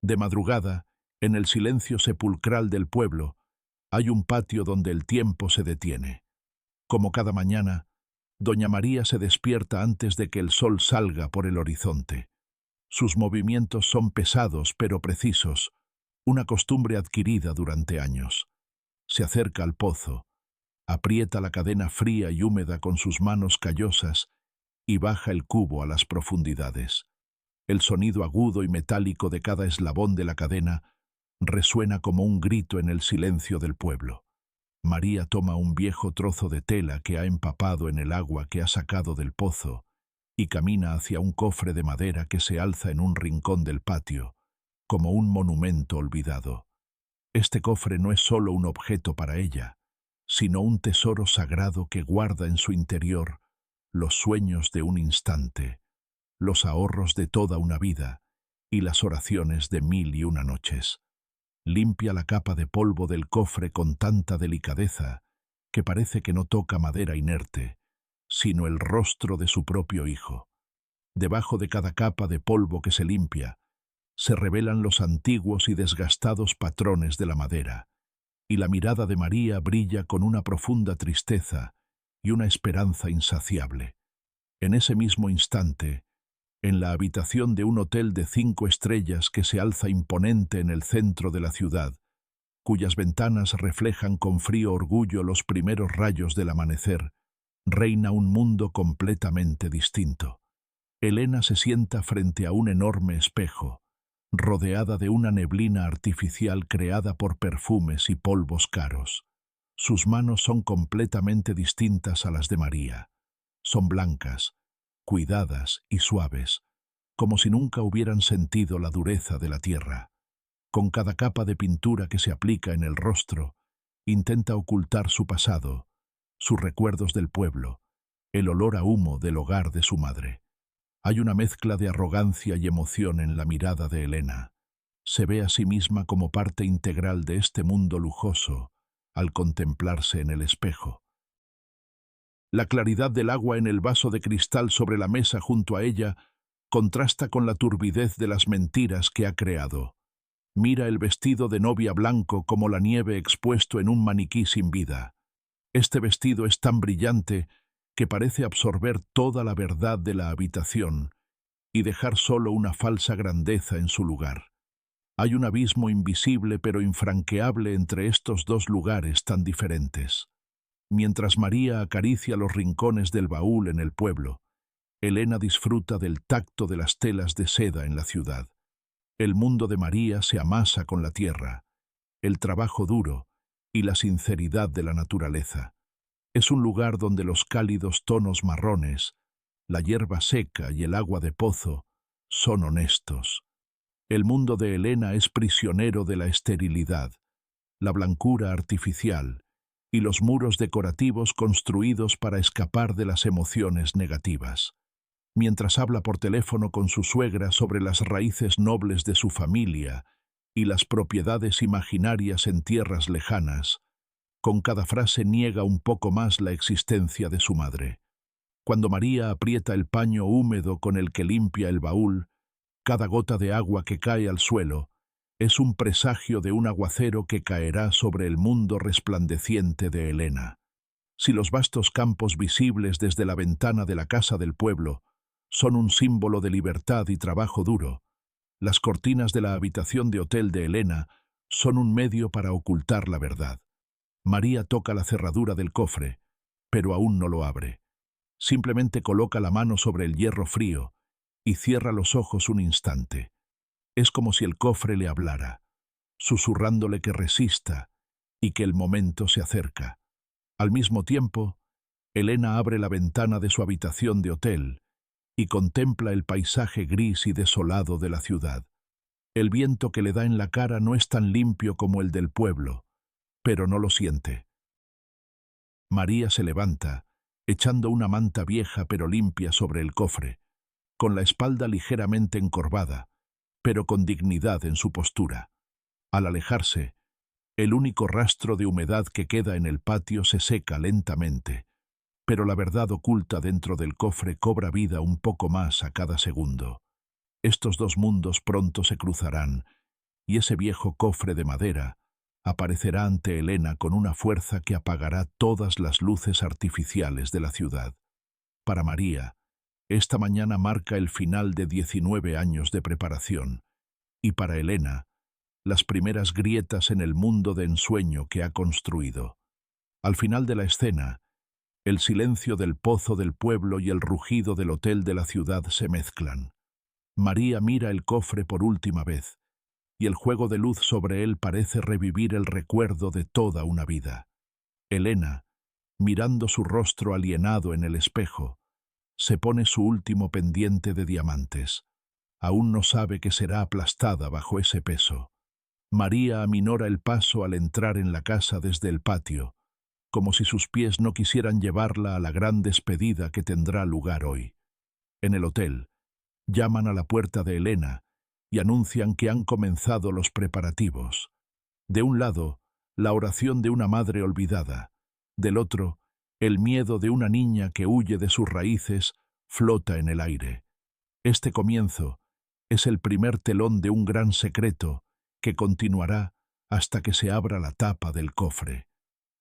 De madrugada, en el silencio sepulcral del pueblo, hay un patio donde el tiempo se detiene. Como cada mañana, doña María se despierta antes de que el sol salga por el horizonte. Sus movimientos son pesados pero precisos, una costumbre adquirida durante años. Se acerca al pozo, aprieta la cadena fría y húmeda con sus manos callosas y baja el cubo a las profundidades. El sonido agudo y metálico de cada eslabón de la cadena resuena como un grito en el silencio del pueblo. María toma un viejo trozo de tela que ha empapado en el agua que ha sacado del pozo y camina hacia un cofre de madera que se alza en un rincón del patio, como un monumento olvidado. Este cofre no es solo un objeto para ella, sino un tesoro sagrado que guarda en su interior los sueños de un instante, los ahorros de toda una vida y las oraciones de 1001 noches. Limpia la capa de polvo del cofre con tanta delicadeza que parece que no toca madera inerte, sino el rostro de su propio hijo. Debajo de cada capa de polvo que se limpia, se revelan los antiguos y desgastados patrones de la madera, y la mirada de María brilla con una profunda tristeza y una esperanza insaciable. En ese mismo instante, en la habitación de un hotel de 5 estrellas que se alza imponente en el centro de la ciudad, cuyas ventanas reflejan con frío orgullo los primeros rayos del amanecer, reina un mundo completamente distinto. Elena se sienta frente a un enorme espejo, rodeada de una neblina artificial creada por perfumes y polvos caros. Sus manos son completamente distintas a las de María. Son blancas, cuidadas y suaves, como si nunca hubieran sentido la dureza de la tierra. Con cada capa de pintura que se aplica en el rostro, intenta ocultar su pasado, sus recuerdos del pueblo, el olor a humo del hogar de su madre. Hay una mezcla de arrogancia y emoción en la mirada de Elena. Se ve a sí misma como parte integral de este mundo lujoso al contemplarse en el espejo. La claridad del agua en el vaso de cristal sobre la mesa junto a ella contrasta con la turbidez de las mentiras que ha creado. Mira el vestido de novia blanco como la nieve expuesto en un maniquí sin vida. Este vestido es tan brillante que parece absorber toda la verdad de la habitación y dejar solo una falsa grandeza en su lugar. Hay un abismo invisible pero infranqueable entre estos dos lugares tan diferentes. Mientras María acaricia los rincones del baúl en el pueblo, Elena disfruta del tacto de las telas de seda en la ciudad. El mundo de María se amasa con la tierra, el trabajo duro y la sinceridad de la naturaleza. Es un lugar donde los cálidos tonos marrones, la hierba seca y el agua de pozo son honestos. El mundo de Elena es prisionero de la esterilidad, la blancura artificial y los muros decorativos construidos para escapar de las emociones negativas. Mientras habla por teléfono con su suegra sobre las raíces nobles de su familia y las propiedades imaginarias en tierras lejanas, con cada frase niega un poco más la existencia de su madre. Cuando María aprieta el paño húmedo con el que limpia el baúl, cada gota de agua que cae al suelo es un presagio de un aguacero que caerá sobre el mundo resplandeciente de Elena. Si los vastos campos visibles desde la ventana de la casa del pueblo son un símbolo de libertad y trabajo duro, las cortinas de la habitación de hotel de Elena son un medio para ocultar la verdad. María toca la cerradura del cofre, pero aún no lo abre. Simplemente coloca la mano sobre el hierro frío y cierra los ojos un instante. Es como si el cofre le hablara, susurrándole que resista y que el momento se acerca. Al mismo tiempo, Elena abre la ventana de su habitación de hotel y contempla el paisaje gris y desolado de la ciudad. El viento que le da en la cara no es tan limpio como el del pueblo, pero no lo siente. María se levanta, echando una manta vieja pero limpia sobre el cofre, con la espalda ligeramente encorvada, pero con dignidad en su postura. Al alejarse, el único rastro de humedad que queda en el patio se seca lentamente, pero la verdad oculta dentro del cofre cobra vida un poco más a cada segundo. Estos dos mundos pronto se cruzarán, y ese viejo cofre de madera aparecerá ante Elena con una fuerza que apagará todas las luces artificiales de la ciudad. Para María, esta mañana marca el final de 19 años de preparación, y para Elena, las primeras grietas en el mundo de ensueño que ha construido. Al final de la escena, el silencio del pozo del pueblo y el rugido del hotel de la ciudad se mezclan. María mira el cofre por última vez, y el juego de luz sobre él parece revivir el recuerdo de toda una vida. Elena, mirando su rostro alienado en el espejo, se pone su último pendiente de diamantes. Aún no sabe que será aplastada bajo ese peso. María aminora el paso al entrar en la casa desde el patio, como si sus pies no quisieran llevarla a la gran despedida que tendrá lugar hoy. En el hotel, llaman a la puerta de Elena y anuncian que han comenzado los preparativos. De un lado, la oración de una madre olvidada. Del otro, el miedo de una niña que huye de sus raíces flota en el aire. Este comienzo es el primer telón de un gran secreto que continuará hasta que se abra la tapa del cofre.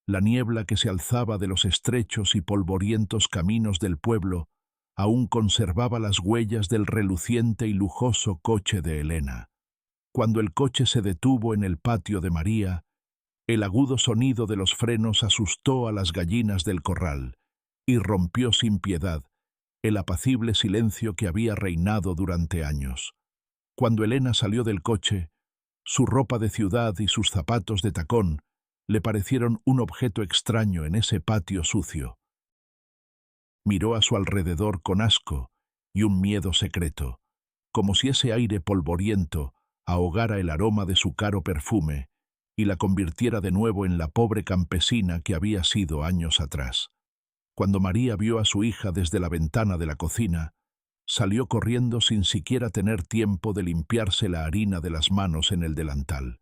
La niebla que se alzaba de los estrechos y polvorientos caminos del pueblo aún conservaba las huellas del reluciente y lujoso coche de Elena. Cuando el coche se detuvo en el patio de María, el agudo sonido de los frenos asustó a las gallinas del corral y rompió sin piedad el apacible silencio que había reinado durante años. Cuando Elena salió del coche, su ropa de ciudad y sus zapatos de tacón le parecieron un objeto extraño en ese patio sucio. Miró a su alrededor con asco y un miedo secreto, como si ese aire polvoriento ahogara el aroma de su caro perfume y la convirtiera de nuevo en la pobre campesina que había sido años atrás. Cuando María vio a su hija desde la ventana de la cocina, salió corriendo sin siquiera tener tiempo de limpiarse la harina de las manos en el delantal.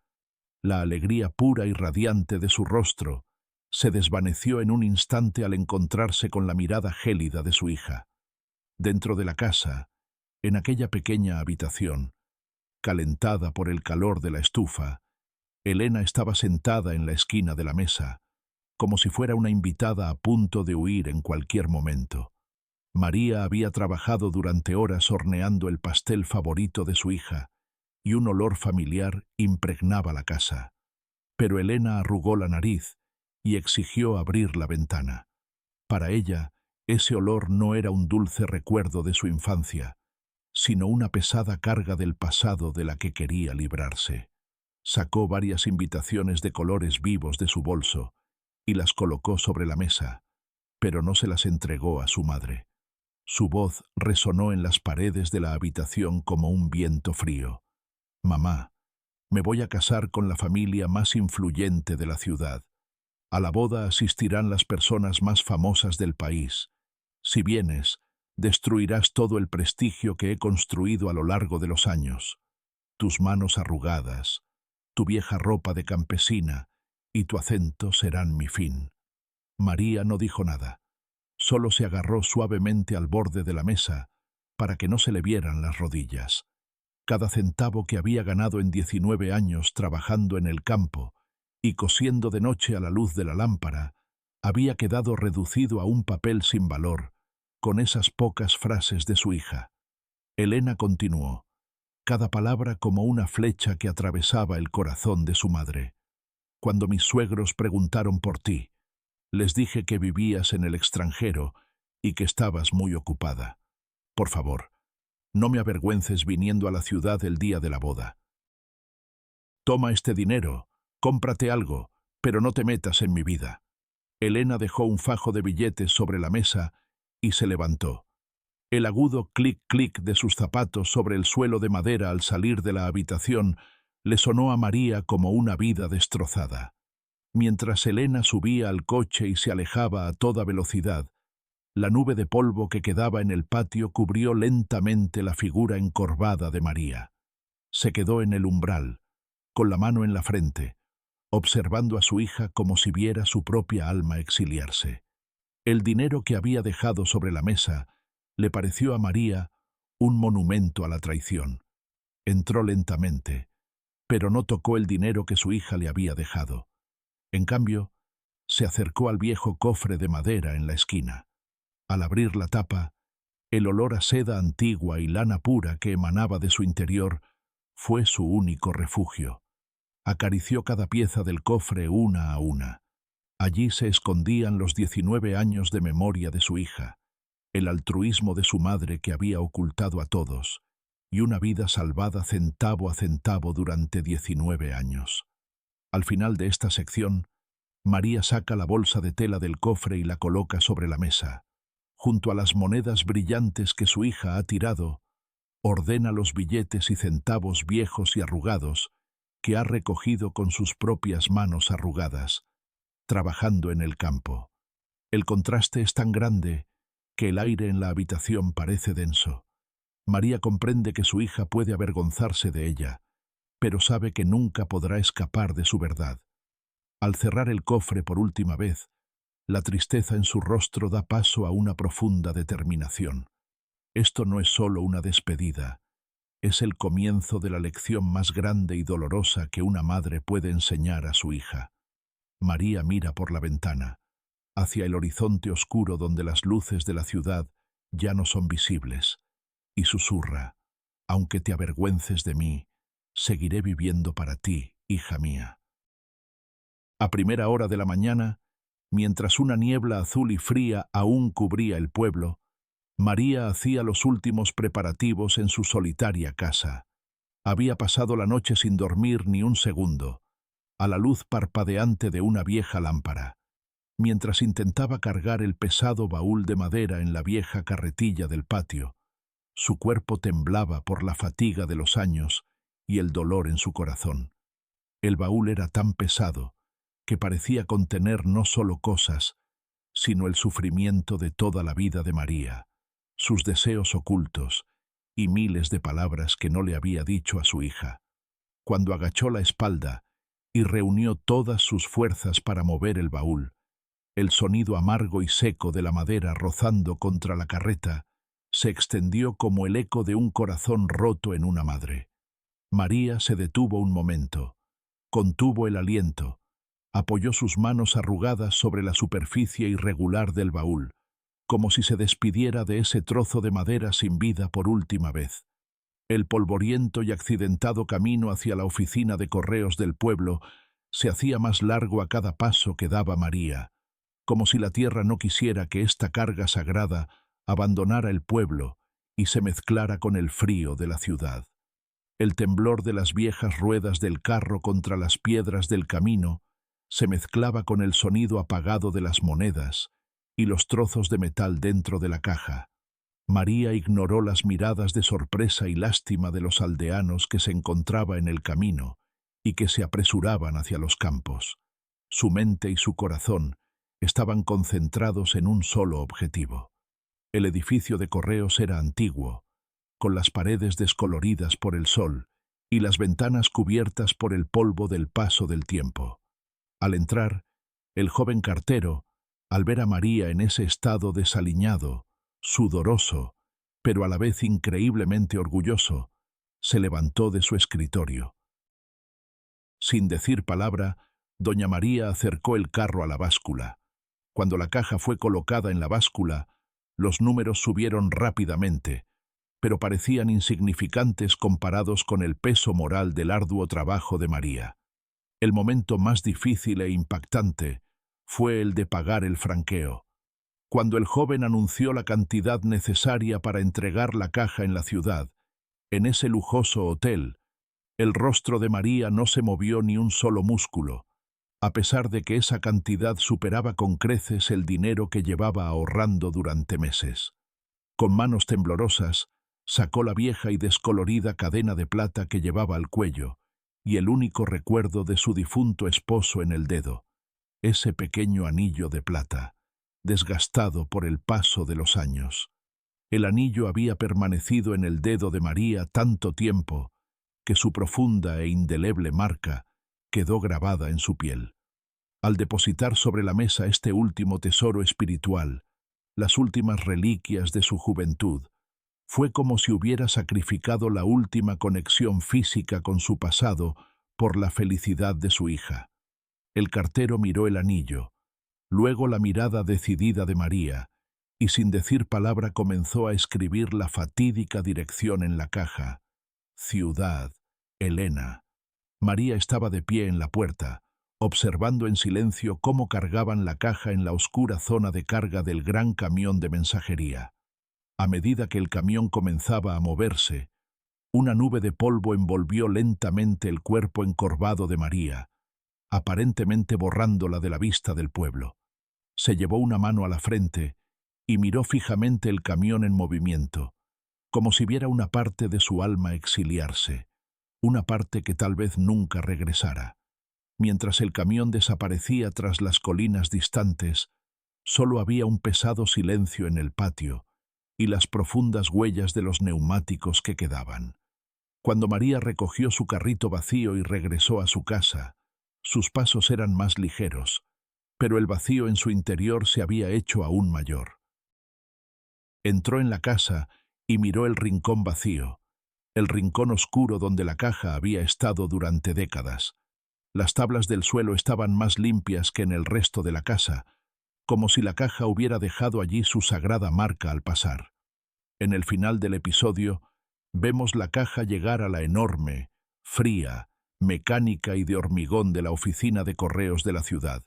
La alegría pura y radiante de su rostro se desvaneció en un instante al encontrarse con la mirada gélida de su hija. Dentro de la casa, en aquella pequeña habitación, calentada por el calor de la estufa, Elena estaba sentada en la esquina de la mesa, como si fuera una invitada a punto de huir en cualquier momento. María había trabajado durante horas horneando el pastel favorito de su hija, y un olor familiar impregnaba la casa. Pero Elena arrugó la nariz y exigió abrir la ventana. Para ella, ese olor no era un dulce recuerdo de su infancia, sino una pesada carga del pasado de la que quería librarse. Sacó varias invitaciones de colores vivos de su bolso y las colocó sobre la mesa, pero no se las entregó a su madre. Su voz resonó en las paredes de la habitación como un viento frío. «Mamá, me voy a casar con la familia más influyente de la ciudad. A la boda asistirán las personas más famosas del país. Si vienes, destruirás todo el prestigio que he construido a lo largo de los años. Tus manos arrugadas, tu vieja ropa de campesina y tu acento serán mi fin». María no dijo nada. Solo se agarró suavemente al borde de la mesa para que no se le vieran las rodillas. Cada centavo que había ganado en 19 años trabajando en el campo y cosiendo de noche a la luz de la lámpara, había quedado reducido a un papel sin valor, con esas pocas frases de su hija. Elena continuó, cada palabra como una flecha que atravesaba el corazón de su madre. «Cuando mis suegros preguntaron por ti, les dije que vivías en el extranjero y que estabas muy ocupada. Por favor, no me avergüences viniendo a la ciudad el día de la boda. Toma este dinero, cómprate algo, pero no te metas en mi vida». Elena dejó un fajo de billetes sobre la mesa y se levantó. El agudo clic-clic de sus zapatos sobre el suelo de madera al salir de la habitación le sonó a María como una vida destrozada. Mientras Elena subía al coche y se alejaba a toda velocidad, la nube de polvo que quedaba en el patio cubrió lentamente la figura encorvada de María. Se quedó en el umbral, con la mano en la frente, observando a su hija como si viera su propia alma exiliarse. El dinero que había dejado sobre la mesa le pareció a María un monumento a la traición. Entró lentamente, pero no tocó el dinero que su hija le había dejado. En cambio, se acercó al viejo cofre de madera en la esquina. Al abrir la tapa, el olor a seda antigua y lana pura que emanaba de su interior fue su único refugio. Acarició cada pieza del cofre una a una. Allí se escondían los 19 años de memoria de su hija, el altruismo de su madre que había ocultado a todos, y una vida salvada centavo a centavo durante 19 años. Al final de esta sección, María saca la bolsa de tela del cofre y la coloca sobre la mesa. Junto a las monedas brillantes que su hija ha tirado, ordena los billetes y centavos viejos y arrugados que ha recogido con sus propias manos arrugadas, trabajando en el campo. El contraste es tan grande que el aire en la habitación parece denso. María comprende que su hija puede avergonzarse de ella, pero sabe que nunca podrá escapar de su verdad. Al cerrar el cofre por última vez, la tristeza en su rostro da paso a una profunda determinación. Esto no es solo una despedida, es el comienzo de la lección más grande y dolorosa que una madre puede enseñar a su hija. María mira por la ventana, hacia el horizonte oscuro donde las luces de la ciudad ya no son visibles, y susurra: «Aunque te avergüences de mí, seguiré viviendo para ti, hija mía». A primera hora de la mañana, mientras una niebla azul y fría aún cubría el pueblo, María hacía los últimos preparativos en su solitaria casa. Había pasado la noche sin dormir ni un segundo, a la luz parpadeante de una vieja lámpara, mientras intentaba cargar el pesado baúl de madera en la vieja carretilla del patio. Su cuerpo temblaba por la fatiga de los años y el dolor en su corazón. El baúl era tan pesado que parecía contener no solo cosas, sino el sufrimiento de toda la vida de María, sus deseos ocultos y miles de palabras que no le había dicho a su hija. Cuando agachó la espalda y reunió todas sus fuerzas para mover el baúl, el sonido amargo y seco de la madera rozando contra la carreta se extendió como el eco de un corazón roto en una madre. María se detuvo un momento, contuvo el aliento, apoyó sus manos arrugadas sobre la superficie irregular del baúl, como si se despidiera de ese trozo de madera sin vida por última vez. El polvoriento y accidentado camino hacia la oficina de correos del pueblo se hacía más largo a cada paso que daba María, como si la tierra no quisiera que esta carga sagrada abandonara el pueblo y se mezclara con el frío de la ciudad. El temblor de las viejas ruedas del carro contra las piedras del camino se mezclaba con el sonido apagado de las monedas y los trozos de metal dentro de la caja. María ignoró las miradas de sorpresa y lástima de los aldeanos que se encontraban en el camino y que se apresuraban hacia los campos. Su mente y su corazón estaban concentrados en un solo objetivo. El edificio de correos era antiguo, con las paredes descoloridas por el sol y las ventanas cubiertas por el polvo del paso del tiempo. Al entrar, el joven cartero, al ver a María en ese estado desaliñado, sudoroso, pero a la vez increíblemente orgulloso, se levantó de su escritorio. Sin decir palabra, doña María acercó el carro a la báscula. Cuando la caja fue colocada en la báscula, los números subieron rápidamente, pero parecían insignificantes comparados con el peso moral del arduo trabajo de María. El momento más difícil e impactante fue el de pagar el franqueo. Cuando el joven anunció la cantidad necesaria para entregar la caja en la ciudad, en ese lujoso hotel, el rostro de María no se movió ni un solo músculo, a pesar de que esa cantidad superaba con creces el dinero que llevaba ahorrando durante meses. Con manos temblorosas, sacó la vieja y descolorida cadena de plata que llevaba al cuello, y el único recuerdo de su difunto esposo en el dedo, ese pequeño anillo de plata, desgastado por el paso de los años. El anillo había permanecido en el dedo de María tanto tiempo que su profunda e indeleble marca quedó grabada en su piel. Al depositar sobre la mesa este último tesoro espiritual, las últimas reliquias de su juventud, fue como si hubiera sacrificado la última conexión física con su pasado por la felicidad de su hija. El cartero miró el anillo, luego la mirada decidida de María, y sin decir palabra comenzó a escribir la fatídica dirección en la caja. Ciudad, Helena. María estaba de pie en la puerta, observando en silencio cómo cargaban la caja en la oscura zona de carga del gran camión de mensajería. A medida que el camión comenzaba a moverse, una nube de polvo envolvió lentamente el cuerpo encorvado de María, aparentemente borrándola de la vista del pueblo. Se llevó una mano a la frente y miró fijamente el camión en movimiento, como si viera una parte de su alma exiliarse, una parte que tal vez nunca regresara. Mientras el camión desaparecía tras las colinas distantes, solo había un pesado silencio en el patio y las profundas huellas de los neumáticos que quedaban. Cuando María recogió su carrito vacío y regresó a su casa, sus pasos eran más ligeros, pero el vacío en su interior se había hecho aún mayor. Entró en la casa y miró el rincón vacío, el rincón oscuro donde la caja había estado durante décadas. Las tablas del suelo estaban más limpias que en el resto de la casa, como si la caja hubiera dejado allí su sagrada marca al pasar. En el final del episodio, vemos la caja llegar a la enorme, fría, mecánica y de hormigón de la oficina de correos de la ciudad.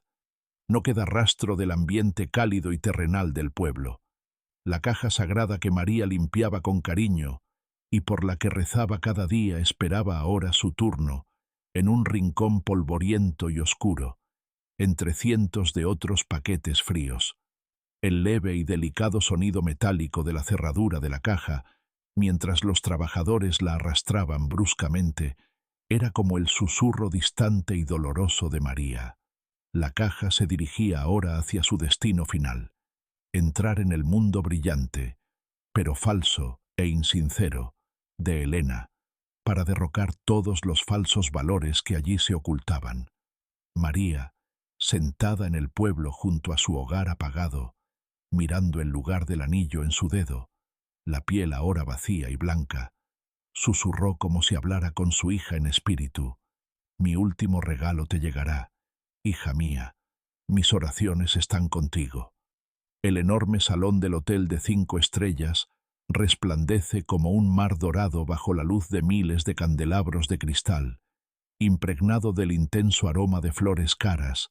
No queda rastro del ambiente cálido y terrenal del pueblo. La caja sagrada que María limpiaba con cariño y por la que rezaba cada día esperaba ahora su turno, en un rincón polvoriento y oscuro, entre cientos de otros paquetes fríos. El leve y delicado sonido metálico de la cerradura de la caja, mientras los trabajadores la arrastraban bruscamente, era como el susurro distante y doloroso de María. La caja se dirigía ahora hacia su destino final, entrar en el mundo brillante, pero falso e insincero, de Helena, para derrocar todos los falsos valores que allí se ocultaban. María, sentada en el pueblo junto a su hogar apagado, mirando el lugar del anillo en su dedo, la piel ahora vacía y blanca, susurró como si hablara con su hija en espíritu: «Mi último regalo te llegará, hija mía, mis oraciones están contigo». El enorme salón del hotel de 5 estrellas resplandece como un mar dorado bajo la luz de miles de candelabros de cristal, impregnado del intenso aroma de flores caras,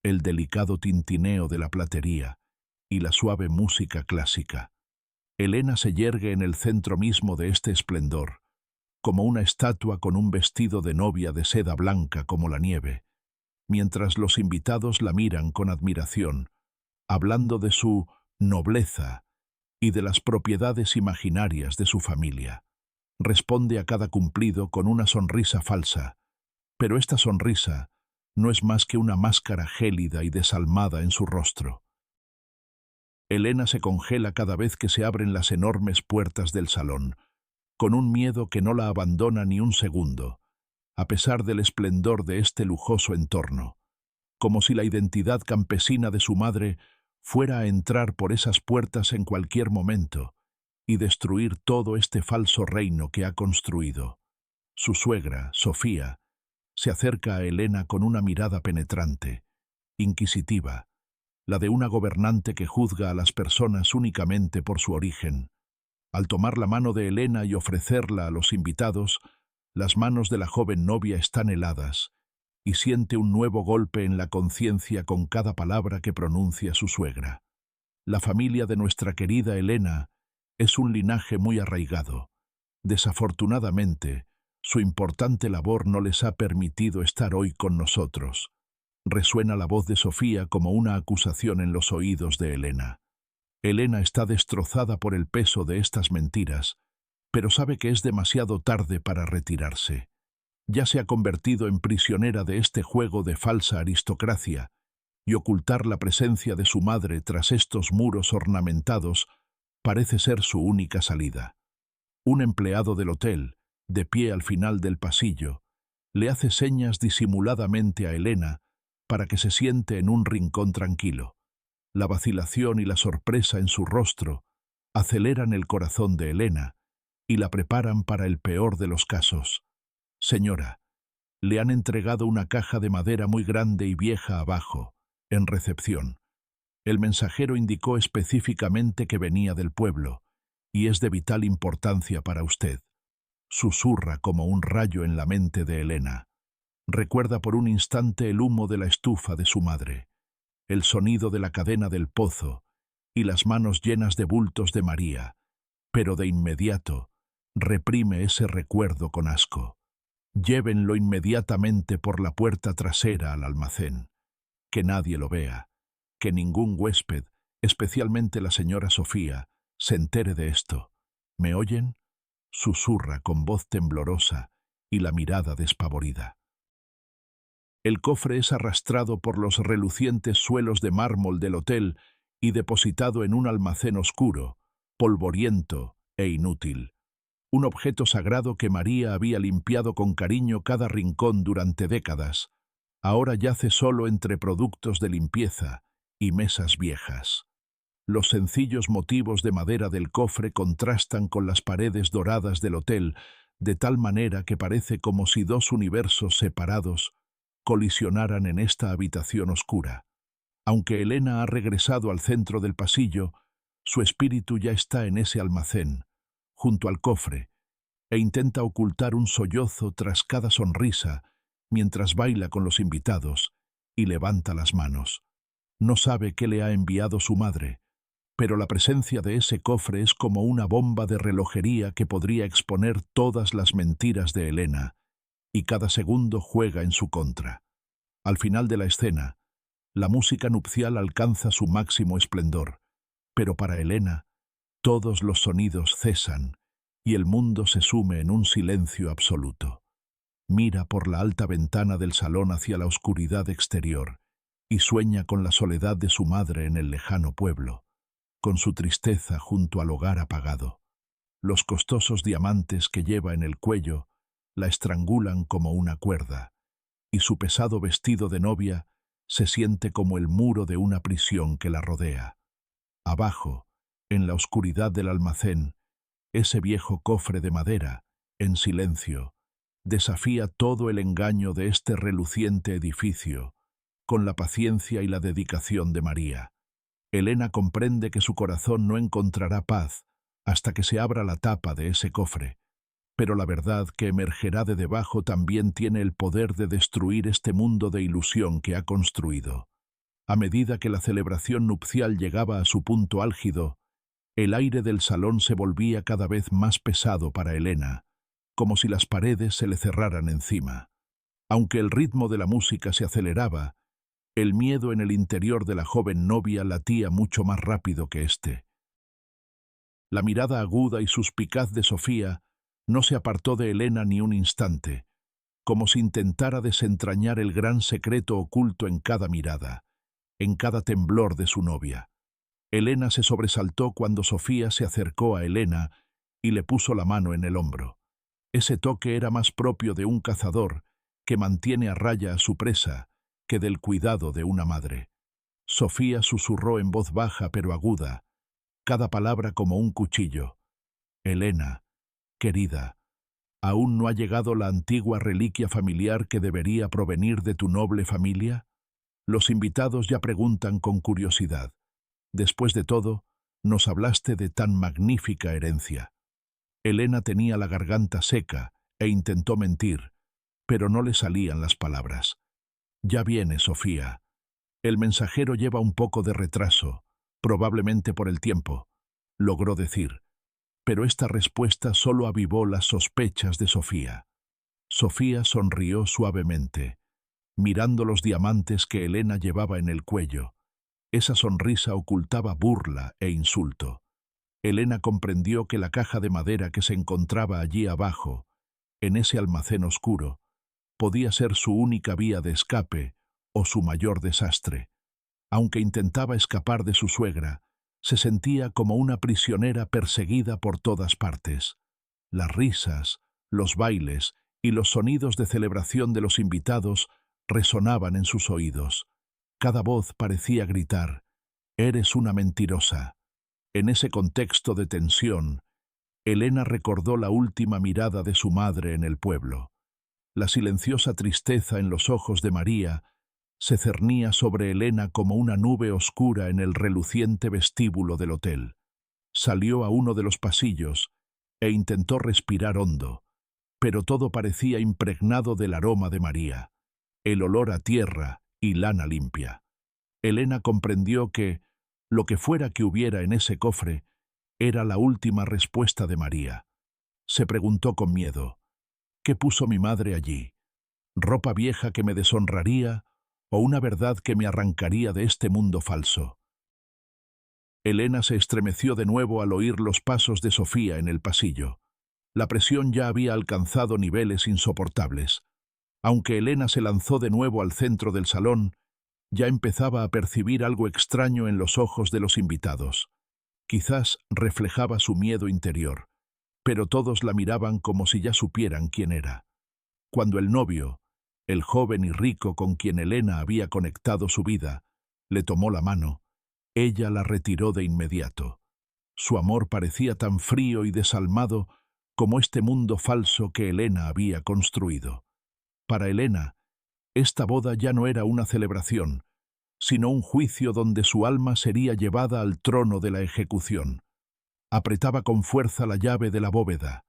el delicado tintineo de la platería y la suave música clásica. Helena se yergue en el centro mismo de este esplendor, como una estatua con un vestido de novia de seda blanca como la nieve, mientras los invitados la miran con admiración, hablando de su nobleza y de las propiedades imaginarias de su familia. Responde a cada cumplido con una sonrisa falsa, pero esta sonrisa no es más que una máscara gélida y desalmada en su rostro. Helena se congela cada vez que se abren las enormes puertas del salón, con un miedo que no la abandona ni un segundo, a pesar del esplendor de este lujoso entorno, como si la identidad campesina de su madre fuera a entrar por esas puertas en cualquier momento y destruir todo este falso reino que ha construido. Su suegra, Sofía, se acerca a Helena con una mirada penetrante, inquisitiva, la de una gobernante que juzga a las personas únicamente por su origen. Al tomar la mano de Helena y ofrecerla a los invitados, las manos de la joven novia están heladas, y siente un nuevo golpe en la conciencia con cada palabra que pronuncia su suegra. La familia de nuestra querida Helena es un linaje muy arraigado. Desafortunadamente, su importante labor no les ha permitido estar hoy con nosotros. Resuena la voz de Sofía como una acusación en los oídos de Helena. Helena está destrozada por el peso de estas mentiras, pero sabe que es demasiado tarde para retirarse. Ya se ha convertido en prisionera de este juego de falsa aristocracia, y ocultar la presencia de su madre tras estos muros ornamentados parece ser su única salida. Un empleado del hotel, de pie al final del pasillo, le hace señas disimuladamente a Helena para que se siente en un rincón tranquilo. La vacilación y la sorpresa en su rostro aceleran el corazón de Helena y la preparan para el peor de los casos. «Señora, Le han entregado una caja de madera muy grande y vieja abajo, en recepción. El mensajero indicó específicamente que venía del pueblo, y es de vital importancia para usted. Susurra como un rayo en la mente de Elena. Recuerda por un instante el humo de la estufa de su madre, el sonido de la cadena del pozo y las manos llenas de bultos de María, pero de inmediato reprime ese recuerdo con asco. Llévenlo inmediatamente por la puerta trasera al almacén. Que nadie lo vea, que ningún huésped, especialmente la señora Sofía, se entere de esto. ¿Me oyen? Susurra con voz temblorosa y la mirada despavorida. El cofre es arrastrado por los relucientes suelos de mármol del hotel y depositado en un almacén oscuro, polvoriento e inútil. Un objeto sagrado que María había limpiado con cariño cada rincón durante décadas, ahora yace solo entre productos de limpieza y mesas viejas. Los sencillos motivos de madera del cofre contrastan con las paredes doradas del hotel, de tal manera que parece como si dos universos separados colisionaran en esta habitación oscura. Aunque Elena ha regresado al centro del pasillo, su espíritu ya está en ese almacén, junto al cofre, e intenta ocultar un sollozo tras cada sonrisa mientras baila con los invitados y levanta las manos. No sabe qué le ha enviado su madre, pero la presencia de ese cofre es como una bomba de relojería que podría exponer todas las mentiras de Elena, y cada segundo juega en su contra. Al final de la escena, la música nupcial alcanza su máximo esplendor, pero para Elena, todos los sonidos cesan y el mundo se sume en un silencio absoluto. Mira por la alta ventana del salón hacia la oscuridad exterior y sueña con la soledad de su madre en el lejano pueblo, con su tristeza junto al hogar apagado. Los costosos diamantes que lleva en el cuello la estrangulan como una cuerda, y su pesado vestido de novia se siente como el muro de una prisión que la rodea. Abajo, en la oscuridad del almacén, ese viejo cofre de madera, en silencio, desafía todo el engaño de este reluciente edificio, con la paciencia y la dedicación de María. Elena comprende que su corazón no encontrará paz hasta que se abra la tapa de ese cofre, pero la verdad que emergerá de debajo también tiene el poder de destruir este mundo de ilusión que ha construido. A medida que la celebración nupcial llegaba a su punto álgido, el aire del salón se volvía cada vez más pesado para Elena, como si las paredes se le cerraran encima. Aunque el ritmo de la música se aceleraba, el miedo en el interior de la joven novia latía mucho más rápido que éste. La mirada aguda y suspicaz de Sofía no se apartó de Elena ni un instante, como si intentara desentrañar el gran secreto oculto en cada mirada, en cada temblor de su novia. Elena se sobresaltó cuando Sofía se acercó a Elena y le puso la mano en el hombro. Ese toque era más propio de un cazador que mantiene a raya a su presa que del cuidado de una madre. Sofía susurró en voz baja pero aguda, cada palabra como un cuchillo. Elena, querida, ¿aún no ha llegado la antigua reliquia familiar que debería provenir de tu noble familia? Los invitados ya preguntan con curiosidad. Después de todo, nos hablaste de tan magnífica herencia. Elena tenía la garganta seca e intentó mentir, pero no le salían las palabras. Ya viene, Sofía. El mensajero lleva un poco de retraso, probablemente por el tiempo, logró decir. Pero esta respuesta solo avivó las sospechas de Sofía. Sofía sonrió suavemente, mirando los diamantes que Elena llevaba en el cuello. Esa sonrisa ocultaba burla e insulto. Elena comprendió que la caja de madera que se encontraba allí abajo, en ese almacén oscuro, podía ser su única vía de escape o su mayor desastre. Aunque intentaba escapar de su suegra, se sentía como una prisionera perseguida por todas partes. Las risas, los bailes y los sonidos de celebración de los invitados resonaban en sus oídos. Cada voz parecía gritar, «Eres una mentirosa». En ese contexto de tensión, Elena recordó la última mirada de su madre en el pueblo. La silenciosa tristeza en los ojos de María se cernía sobre Elena como una nube oscura en el reluciente vestíbulo del hotel. Salió a uno de los pasillos e intentó respirar hondo, pero todo parecía impregnado del aroma de María, el olor a tierra y lana limpia. Elena comprendió que, lo que fuera que hubiera en ese cofre, era la última respuesta de María. Se preguntó con miedo, ¿qué puso mi madre allí? ¿Ropa vieja que me deshonraría o una verdad que me arrancaría de este mundo falso? Elena se estremeció de nuevo al oír los pasos de Sofía en el pasillo. La presión ya había alcanzado niveles insoportables. Aunque Elena se lanzó de nuevo al centro del salón, ya empezaba a percibir algo extraño en los ojos de los invitados. Quizás reflejaba su miedo interior, pero todos la miraban como si ya supieran quién era. Cuando el novio, el joven y rico con quien Elena había conectado su vida, le tomó la mano, ella la retiró de inmediato. Su amor parecía tan frío y desalmado como este mundo falso que Elena había construido. Para Elena, esta boda ya no era una celebración, sino un juicio donde su alma sería llevada al trono de la ejecución. Apretaba con fuerza la llave de la bóveda.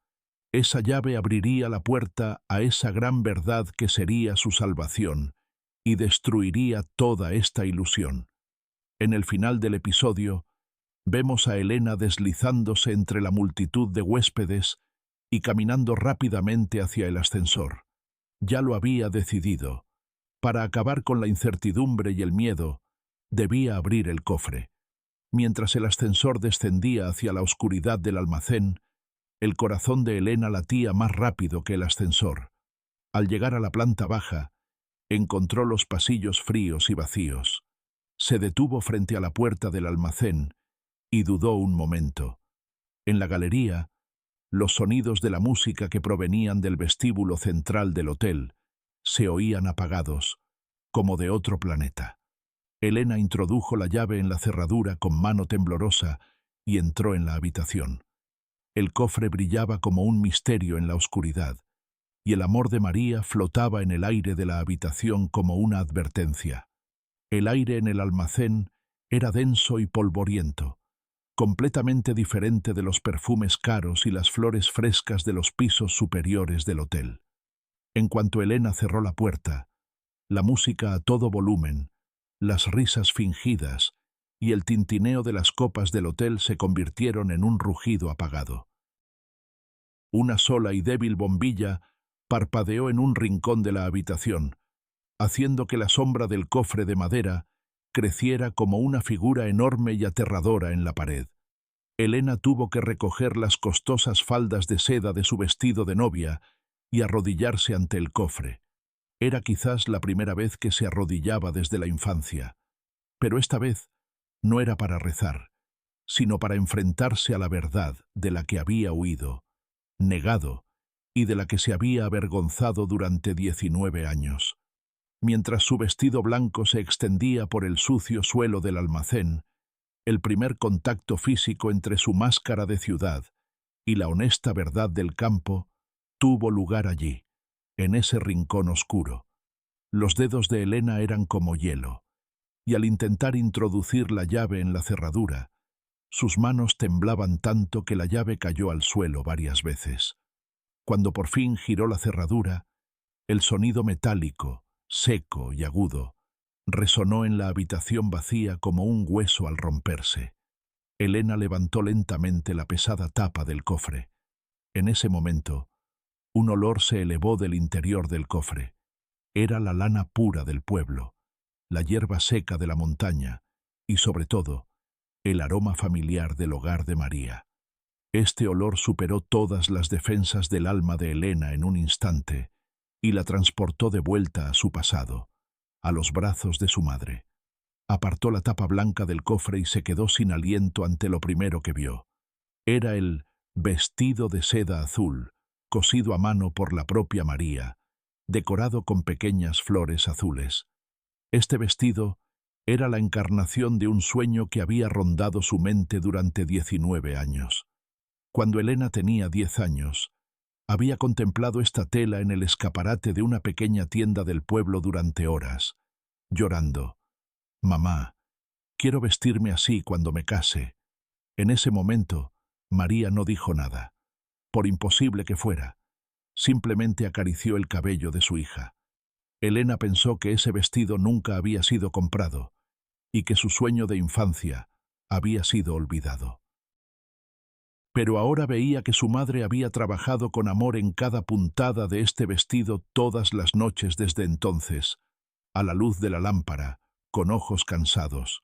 Esa llave abriría la puerta a esa gran verdad que sería su salvación y destruiría toda esta ilusión. En el final del episodio, vemos a Elena deslizándose entre la multitud de huéspedes y caminando rápidamente hacia el ascensor. Ya lo había decidido. Para acabar con la incertidumbre y el miedo, debía abrir el cofre. Mientras el ascensor descendía hacia la oscuridad del almacén, el corazón de Elena latía más rápido que el ascensor. Al llegar a la planta baja, encontró los pasillos fríos y vacíos. Se detuvo frente a la puerta del almacén y dudó un momento. En la galería, los sonidos de la música que provenían del vestíbulo central del hotel se oían apagados, como de otro planeta. Elena introdujo la llave en la cerradura con mano temblorosa y entró en la habitación. El cofre brillaba como un misterio en la oscuridad, y el amor de María flotaba en el aire de la habitación como una advertencia. El aire en el almacén era denso y polvoriento, completamente diferente de los perfumes caros y las flores frescas de los pisos superiores del hotel. En cuanto Elena cerró la puerta, la música a todo volumen, las risas fingidas y el tintineo de las copas del hotel se convirtieron en un rugido apagado. Una sola y débil bombilla parpadeó en un rincón de la habitación, haciendo que la sombra del cofre de madera creciera como una figura enorme y aterradora en la pared. Elena tuvo que recoger las costosas faldas de seda de su vestido de novia y arrodillarse ante el cofre. Era quizás la primera vez que se arrodillaba desde la infancia, pero esta vez no era para rezar, sino para enfrentarse a la verdad de la que había huido, negado y de la que se había avergonzado durante 19 años. Mientras su vestido blanco se extendía por el sucio suelo del almacén, el primer contacto físico entre su máscara de ciudad y la honesta verdad del campo tuvo lugar allí, en ese rincón oscuro. Los dedos de Elena eran como hielo, y al intentar introducir la llave en la cerradura, sus manos temblaban tanto que la llave cayó al suelo varias veces. Cuando por fin giró la cerradura, el sonido metálico, seco y agudo, resonó en la habitación vacía como un hueso al romperse. Elena levantó lentamente la pesada tapa del cofre. En ese momento, un olor se elevó del interior del cofre. Era la lana pura del pueblo, la hierba seca de la montaña y, sobre todo, el aroma familiar del hogar de María. Este olor superó todas las defensas del alma de Elena en un instante y la transportó de vuelta a su pasado, a los brazos de su madre. Apartó la tapa blanca del cofre y se quedó sin aliento ante lo primero que vio. Era el vestido de seda azul, cosido a mano por la propia María, decorado con pequeñas flores azules. Este vestido era la encarnación de un sueño que había rondado su mente durante 19 años. Cuando Elena tenía 10 años, Había contemplado esta tela en el escaparate de una pequeña tienda del pueblo durante horas, llorando. «Mamá, quiero vestirme así cuando me case». En ese momento, María no dijo nada, por imposible que fuera. Simplemente acarició el cabello de su hija. Elena pensó que ese vestido nunca había sido comprado y que su sueño de infancia había sido olvidado. Pero ahora veía que su madre había trabajado con amor en cada puntada de este vestido todas las noches desde entonces, a la luz de la lámpara, con ojos cansados.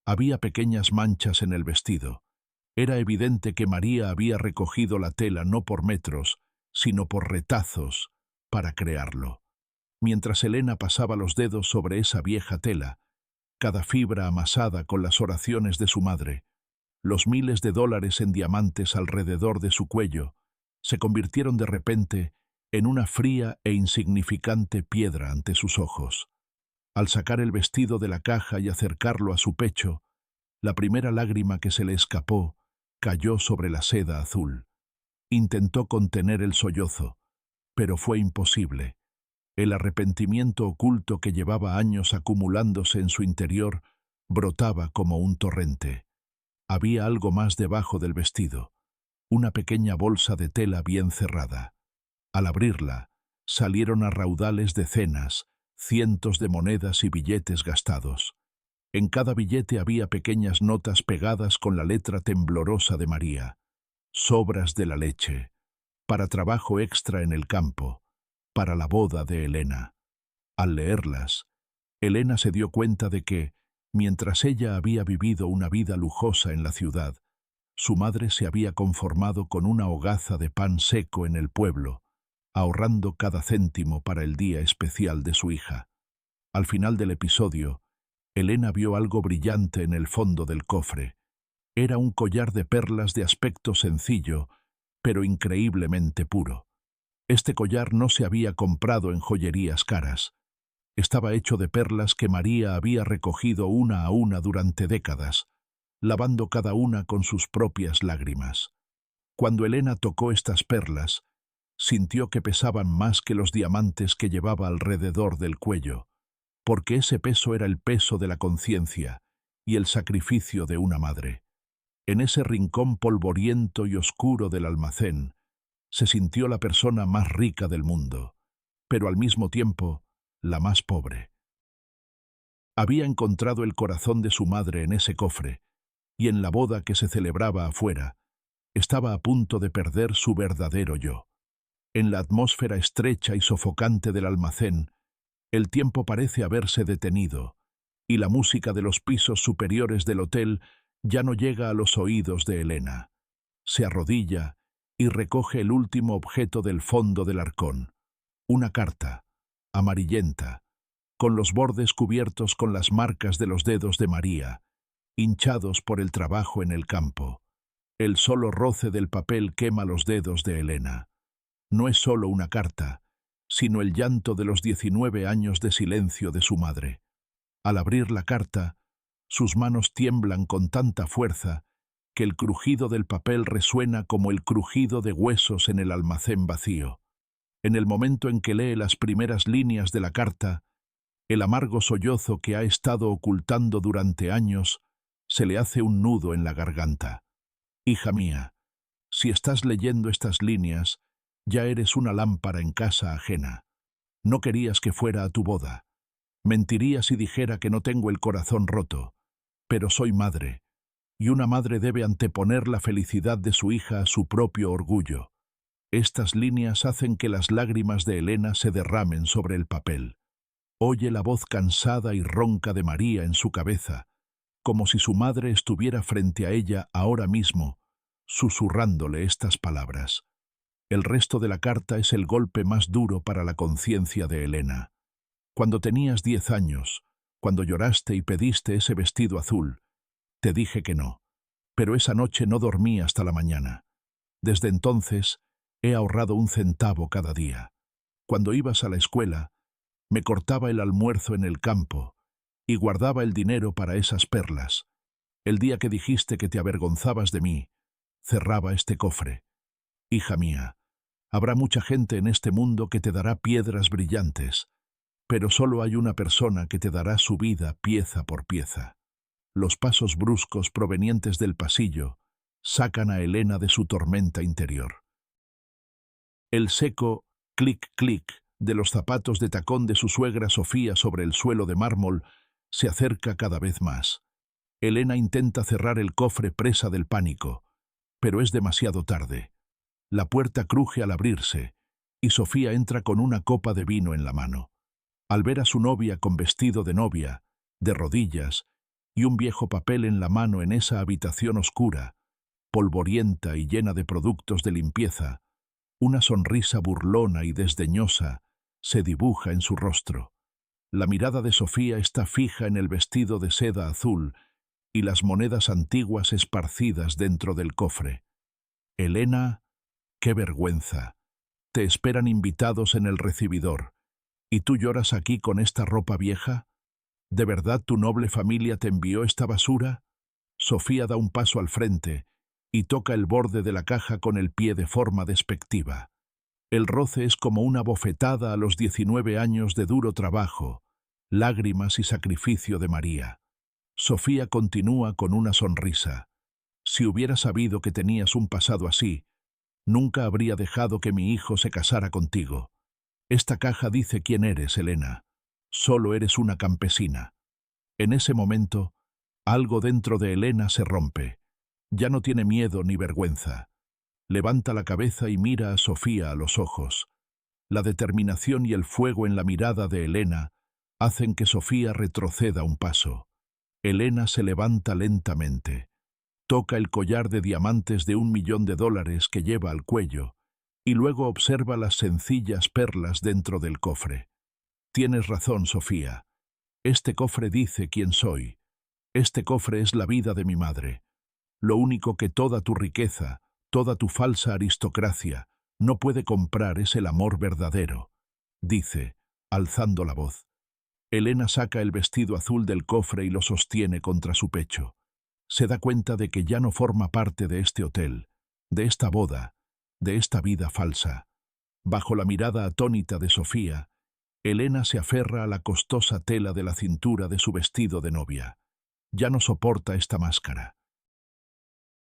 Había pequeñas manchas en el vestido. Era evidente que María había recogido la tela no por metros, sino por retazos, para crearlo. Mientras Elena pasaba los dedos sobre esa vieja tela, cada fibra amasada con las oraciones de su madre, los miles de dólares en diamantes alrededor de su cuello, se convirtieron de repente en una fría e insignificante piedra ante sus ojos. Al sacar el vestido de la caja y acercarlo a su pecho, la primera lágrima que se le escapó cayó sobre la seda azul. Intentó contener el sollozo, pero fue imposible. El arrepentimiento oculto que llevaba años acumulándose en su interior brotaba como un torrente. Había algo más debajo del vestido, una pequeña bolsa de tela bien cerrada. Al abrirla, salieron a raudales decenas, cientos de monedas y billetes gastados. En cada billete había pequeñas notas pegadas con la letra temblorosa de María. Sobras de la leche, para trabajo extra en el campo, para la boda de Elena. Al leerlas, Elena se dio cuenta de que, mientras ella había vivido una vida lujosa en la ciudad, su madre se había conformado con una hogaza de pan seco en el pueblo, ahorrando cada céntimo para el día especial de su hija. Al final del episodio, Elena vio algo brillante en el fondo del cofre. Era un collar de perlas de aspecto sencillo, pero increíblemente puro. Este collar no se había comprado en joyerías caras. Estaba hecho de perlas que María había recogido una a una durante décadas, lavando cada una con sus propias lágrimas. Cuando Elena tocó estas perlas, sintió que pesaban más que los diamantes que llevaba alrededor del cuello, porque ese peso era el peso de la conciencia y el sacrificio de una madre. En ese rincón polvoriento y oscuro del almacén, se sintió la persona más rica del mundo, pero al mismo tiempo, la más pobre. Había encontrado el corazón de su madre en ese cofre, y en la boda que se celebraba afuera, estaba a punto de perder su verdadero yo. En la atmósfera estrecha y sofocante del almacén, el tiempo parece haberse detenido, y la música de los pisos superiores del hotel ya no llega a los oídos de Elena. Se arrodilla y recoge el último objeto del fondo del arcón, una carta, amarillenta, con los bordes cubiertos con las marcas de los dedos de María, hinchados por el trabajo en el campo. El solo roce del papel quema los dedos de Elena. No es solo una carta, sino el llanto de los 19 años de silencio de su madre. Al abrir la carta, sus manos tiemblan con tanta fuerza que el crujido del papel resuena como el crujido de huesos en el almacén vacío. En el momento en que lee las primeras líneas de la carta, el amargo sollozo que ha estado ocultando durante años se le hace un nudo en la garganta. Hija mía, si estás leyendo estas líneas, ya eres una lámpara en casa ajena. No querías que fuera a tu boda. Mentiría si dijera que no tengo el corazón roto, pero soy madre, y una madre debe anteponer la felicidad de su hija a su propio orgullo. Estas líneas hacen que las lágrimas de Elena se derramen sobre el papel. Oye la voz cansada y ronca de María en su cabeza, como si su madre estuviera frente a ella ahora mismo, susurrándole estas palabras. El resto de la carta es el golpe más duro para la conciencia de Elena. Cuando tenías 10 años, cuando lloraste y pediste ese vestido azul, te dije que no, pero esa noche no dormí hasta la mañana. Desde entonces, he ahorrado un centavo cada día. Cuando ibas a la escuela, me cortaba el almuerzo en el campo y guardaba el dinero para esas perlas. El día que dijiste que te avergonzabas de mí, cerraba este cofre. Hija mía, Habrá mucha gente en este mundo que te dará piedras brillantes, pero solo hay una persona que te dará su vida pieza por pieza. Los pasos bruscos provenientes del pasillo sacan a Elena de su tormenta interior. El seco clic-clic de los zapatos de tacón de su suegra Sofía sobre el suelo de mármol se acerca cada vez más. Elena intenta cerrar el cofre presa del pánico, pero es demasiado tarde. La puerta cruje al abrirse, y Sofía entra con una copa de vino en la mano. Al ver a su novia con vestido de novia, de rodillas, y un viejo papel en la mano en esa habitación oscura, polvorienta y llena de productos de limpieza, una sonrisa burlona y desdeñosa se dibuja en su rostro. La mirada de Sofía está fija en el vestido de seda azul y las monedas antiguas esparcidas dentro del cofre. Elena, qué vergüenza. Te esperan invitados en el recibidor. ¿Y tú lloras aquí con esta ropa vieja? ¿De verdad tu noble familia te envió esta basura? Sofía da un paso al frente y toca el borde de la caja con el pie de forma despectiva. El roce es como una bofetada a los 19 años de duro trabajo, lágrimas y sacrificio de María. Sofía continúa con una sonrisa. Si hubiera sabido que tenías un pasado así, nunca habría dejado que mi hijo se casara contigo. Esta caja dice quién eres, Elena. Solo eres una campesina. En ese momento, algo dentro de Elena se rompe. Ya no tiene miedo ni vergüenza. Levanta la cabeza y mira a Sofía a los ojos. La determinación y el fuego en la mirada de Elena hacen que Sofía retroceda un paso. Elena se levanta lentamente. Toca el collar de diamantes de $1.000.000 que lleva al cuello y luego observa las sencillas perlas dentro del cofre. Tienes razón, Sofía. Este cofre dice quién soy. Este cofre es la vida de mi madre. Lo único que toda tu riqueza, toda tu falsa aristocracia, no puede comprar es el amor verdadero, dice, alzando la voz. Elena saca el vestido azul del cofre y lo sostiene contra su pecho. Se da cuenta de que ya no forma parte de este hotel, de esta boda, de esta vida falsa. Bajo la mirada atónita de Sofía, Elena se aferra a la costosa tela de la cintura de su vestido de novia. Ya no soporta esta máscara.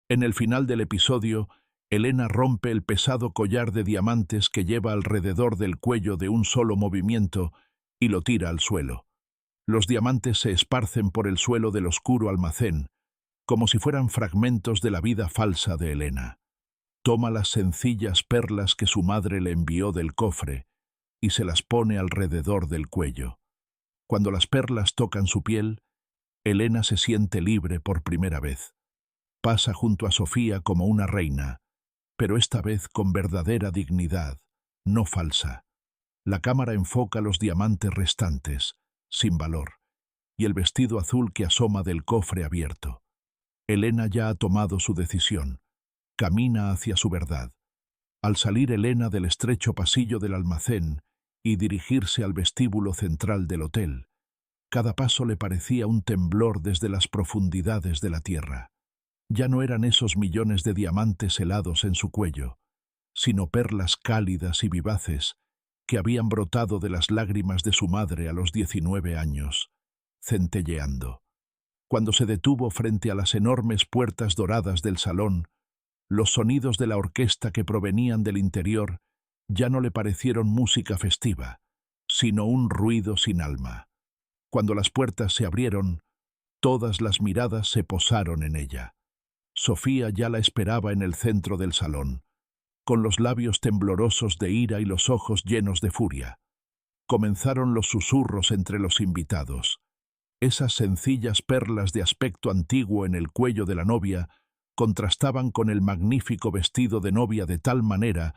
En el final del episodio, Elena rompe el pesado collar de diamantes que lleva alrededor del cuello de un solo movimiento y lo tira al suelo. Los diamantes se esparcen por el suelo del oscuro almacén, como si fueran fragmentos de la vida falsa de Elena. Toma las sencillas perlas que su madre le envió del cofre y se las pone alrededor del cuello. Cuando las perlas tocan su piel, Elena se siente libre por primera vez. Pasa junto a Sofía como una reina, pero esta vez con verdadera dignidad, no falsa. La cámara enfoca los diamantes restantes, sin valor, y el vestido azul que asoma del cofre abierto. Elena ya ha tomado su decisión. Camina hacia su verdad. Al salir Elena del estrecho pasillo del almacén y dirigirse al vestíbulo central del hotel, cada paso le parecía un temblor desde las profundidades de la tierra. Ya no eran esos millones de diamantes helados en su cuello, sino perlas cálidas y vivaces que habían brotado de las lágrimas de su madre a los 19 años, centelleando. Cuando se detuvo frente a las enormes puertas doradas del salón, los sonidos de la orquesta que provenían del interior ya no le parecieron música festiva, sino un ruido sin alma. Cuando las puertas se abrieron, todas las miradas se posaron en ella. Sofía ya la esperaba en el centro del salón, con los labios temblorosos de ira y los ojos llenos de furia. Comenzaron los susurros entre los invitados. Esas sencillas perlas de aspecto antiguo en el cuello de la novia contrastaban con el magnífico vestido de novia de tal manera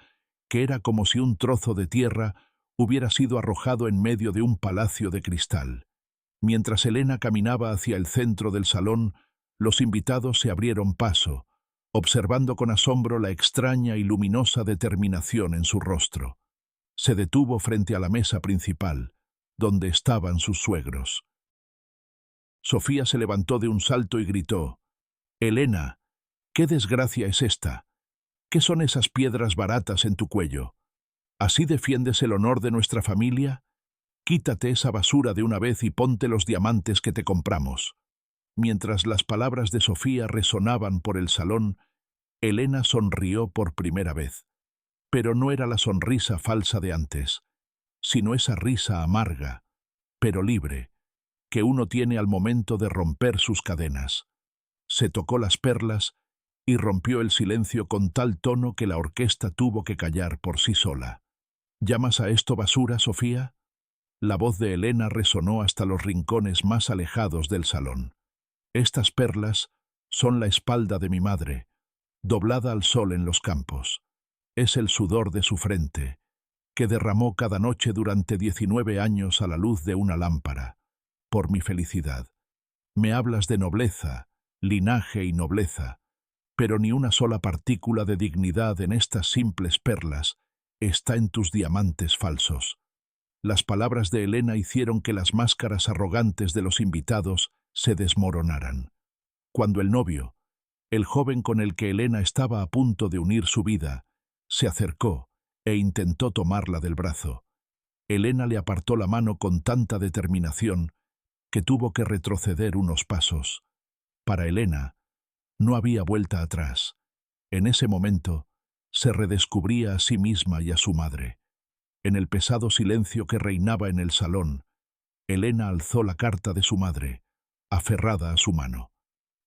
que era como si un trozo de tierra hubiera sido arrojado en medio de un palacio de cristal. Mientras Elena caminaba hacia el centro del salón, los invitados se abrieron paso, observando con asombro la extraña y luminosa determinación en su rostro. Se detuvo frente a la mesa principal, donde estaban sus suegros. Sofía se levantó de un salto y gritó: «Elena, ¿qué desgracia es esta? ¿Qué son esas piedras baratas en tu cuello? ¿Así defiendes el honor de nuestra familia? Quítate esa basura de una vez y ponte los diamantes que te compramos. Mientras las palabras de Sofía resonaban por el salón, Elena sonrió por primera vez. Pero no era la sonrisa falsa de antes, sino esa risa amarga, pero libre, que uno tiene al momento de romper sus cadenas. Se tocó las perlas y rompió el silencio con tal tono que la orquesta tuvo que callar por sí sola. ¿Llamas a esto basura, Sofía? La voz de Elena resonó hasta los rincones más alejados del salón. Estas perlas son la espalda de mi madre, doblada al sol en los campos. Es el sudor de su frente, que derramó cada noche durante 19 años a la luz de una lámpara, por mi felicidad. Me hablas de nobleza, linaje y nobleza, pero ni una sola partícula de dignidad en estas simples perlas está en tus diamantes falsos. Las palabras de Elena hicieron que las máscaras arrogantes de los invitados se desmoronaran. Cuando el novio, el joven con el que Elena estaba a punto de unir su vida, se acercó e intentó tomarla del brazo, Elena le apartó la mano con tanta determinación que tuvo que retroceder unos pasos. Para Elena, no había vuelta atrás. En ese momento, se redescubría a sí misma y a su madre. En el pesado silencio que reinaba en el salón, Elena alzó la carta de su madre, aferrada a su mano.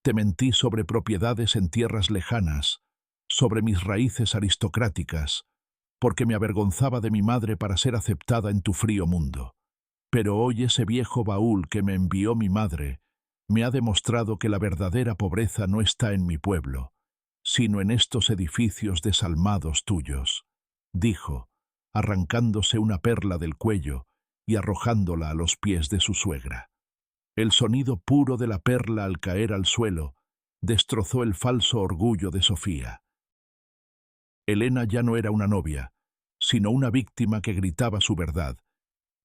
Te mentí sobre propiedades en tierras lejanas, sobre mis raíces aristocráticas, porque me avergonzaba de mi madre para ser aceptada en tu frío mundo. Pero hoy ese viejo baúl que me envió mi madre me ha demostrado que la verdadera pobreza no está en mi pueblo, sino en estos edificios desalmados tuyos, dijo, arrancándose una perla del cuello y arrojándola a los pies de su suegra. El sonido puro de la perla al caer al suelo destrozó el falso orgullo de Sofía. Elena ya no era una novia, sino una víctima que gritaba su verdad,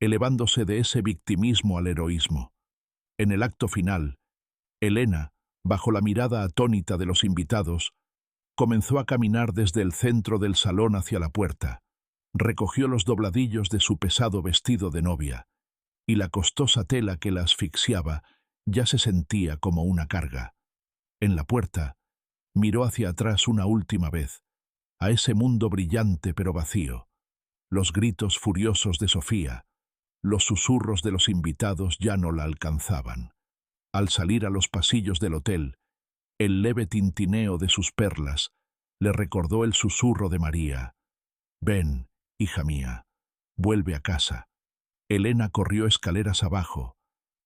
elevándose de ese victimismo al heroísmo. En el acto final, Elena, bajo la mirada atónita de los invitados, comenzó a caminar desde el centro del salón hacia la puerta, recogió los dobladillos de su pesado vestido de novia, y la costosa tela que la asfixiaba ya se sentía como una carga. En la puerta, miró hacia atrás una última vez, a ese mundo brillante pero vacío. Los gritos furiosos de Sofía, los susurros de los invitados ya no la alcanzaban. Al salir a los pasillos del hotel, el leve tintineo de sus perlas le recordó el susurro de María. «Ven, hija mía, vuelve a casa». Elena corrió escaleras abajo,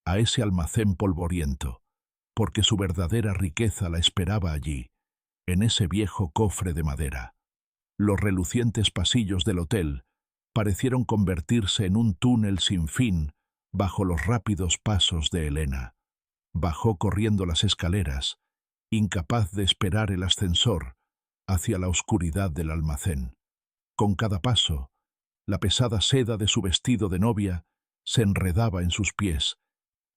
a ese almacén polvoriento, porque su verdadera riqueza la esperaba allí, en ese viejo cofre de madera. Los relucientes pasillos del hotel parecieron convertirse en un túnel sin fin bajo los rápidos pasos de Elena. Bajó corriendo las escaleras, incapaz de esperar el ascensor, hacia la oscuridad del almacén. Con cada paso, la pesada seda de su vestido de novia se enredaba en sus pies,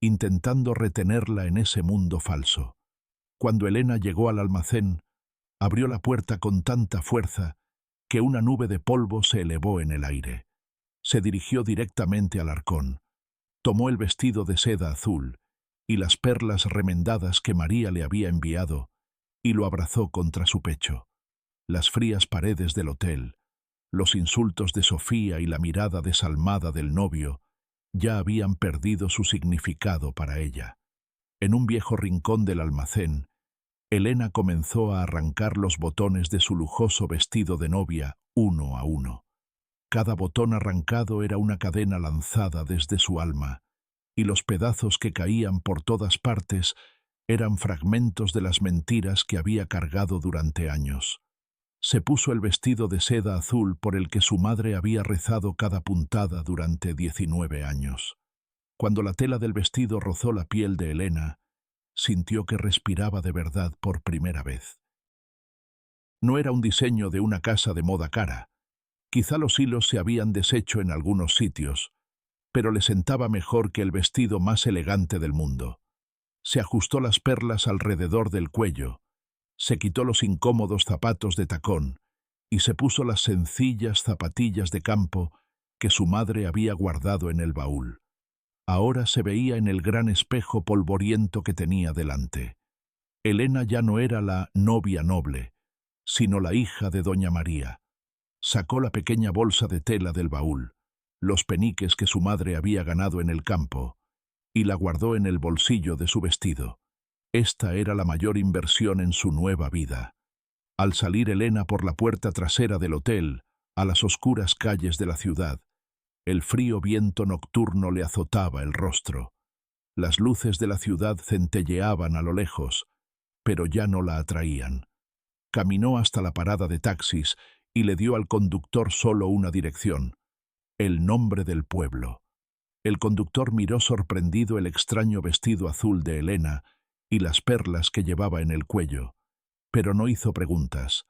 intentando retenerla en ese mundo falso. Cuando Elena llegó al almacén, abrió la puerta con tanta fuerza que una nube de polvo se elevó en el aire. Se dirigió directamente al arcón, tomó el vestido de seda azul y las perlas remendadas que María le había enviado y lo abrazó contra su pecho. Las frías paredes del hotel, los insultos de Sofía y la mirada desalmada del novio ya habían perdido su significado para ella. En un viejo rincón del almacén, Elena comenzó a arrancar los botones de su lujoso vestido de novia uno a uno. Cada botón arrancado era una cadena lanzada desde su alma, y los pedazos que caían por todas partes eran fragmentos de las mentiras que había cargado durante años. Se puso el vestido de seda azul por el que su madre había rezado cada puntada durante 19 años. Cuando la tela del vestido rozó la piel de Elena, sintió que respiraba de verdad por primera vez. No era un diseño de una casa de moda cara. Quizá los hilos se habían deshecho en algunos sitios, pero le sentaba mejor que el vestido más elegante del mundo. Se ajustó las perlas alrededor del cuello, se quitó los incómodos zapatos de tacón y se puso las sencillas zapatillas de campo que su madre había guardado en el baúl. Ahora se veía en el gran espejo polvoriento que tenía delante. Elena ya no era la novia noble, sino la hija de doña María. Sacó la pequeña bolsa de tela del baúl, los peniques que su madre había ganado en el campo, y la guardó en el bolsillo de su vestido. Esta era la mayor inversión en su nueva vida. Al salir Elena por la puerta trasera del hotel, a las oscuras calles de la ciudad, el frío viento nocturno le azotaba el rostro. Las luces de la ciudad centelleaban a lo lejos, pero ya no la atraían. Caminó hasta la parada de taxis y le dio al conductor solo una dirección: el nombre del pueblo. El conductor miró sorprendido el extraño vestido azul de Elena y las perlas que llevaba en el cuello, pero no hizo preguntas,